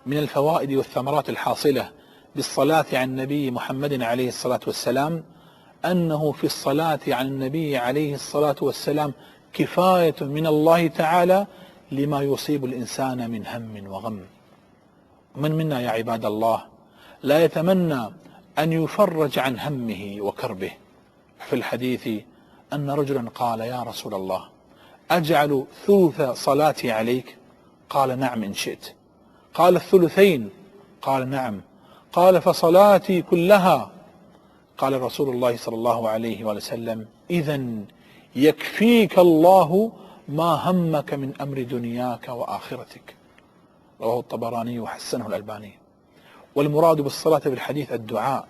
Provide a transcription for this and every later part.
من الفوائد والثمرات الحاصلة بالصلاة على النبي محمد عليه الصلاة والسلام أنه في الصلاة على النبي عليه الصلاة والسلام كفاية من الله تعالى لما يصيب الإنسان من هم وغم. من منا يا عباد الله لا يتمنى أن يفرج عن همه وكربه؟ في الحديث أن رجلا قال: يا رسول الله، أجعل ثلث صلاتي عليك؟ قال: نعم إن شئت. قال: الثلثين؟ قال: نعم. قال: فصلاتي كلها؟ قال رسول الله صلى الله عليه وسلم: إذن يكفيك الله ما همك من أمر دنياك وآخرتك. رواه الطبراني وحسنه الألباني. والمراد بالصلاة في الحديث الدعاء.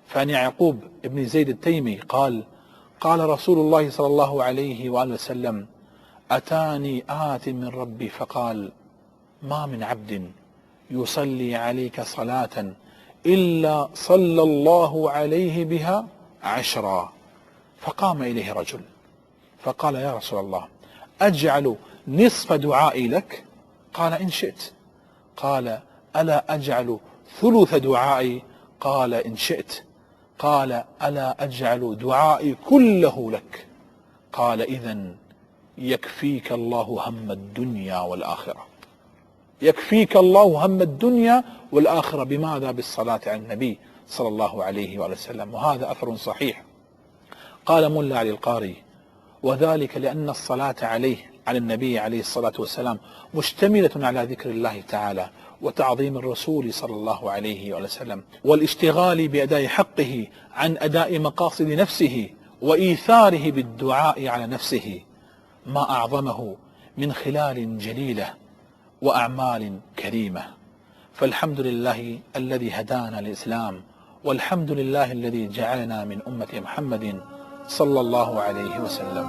فعن يعقوب بن زيد التيمي قال: قال رسول الله صلى الله عليه وآله وسلم: أتاني آت من ربي فقال: ما من عبد يصلي عليك صلاة إلا صلى الله عليه بها 10. فقام إليه رجل فقال: يا رسول الله، أجعل نصف دعائي لك؟ قال: إن شئت. قال: ألا أجعل ثلث دعائي؟ قال: إن شئت. قال: ألا أجعل دعائي كله لك؟ قال: إذن يكفيك الله هم الدنيا والآخرة. يكفيك الله هم الدنيا والآخرة. بماذا؟ بالصلاة على النبي صلى الله عليه وسلم. وهذا أثر صحيح. قال ملا علي القاري: وذلك لأن الصلاة عليه على النبي عليه الصلاة والسلام مشتملة على ذكر الله تعالى وتعظيم الرسول صلى الله عليه وسلم والاشتغال بأداء حقه عن أداء مقاصد نفسه وإيثاره بالدعاء على نفسه، ما أعظمه من خلال جليلة وأعمال كريمة. فالحمد لله الذي هدانا للإسلام، والحمد لله الذي جعلنا من أمة محمد صلى الله عليه وسلم.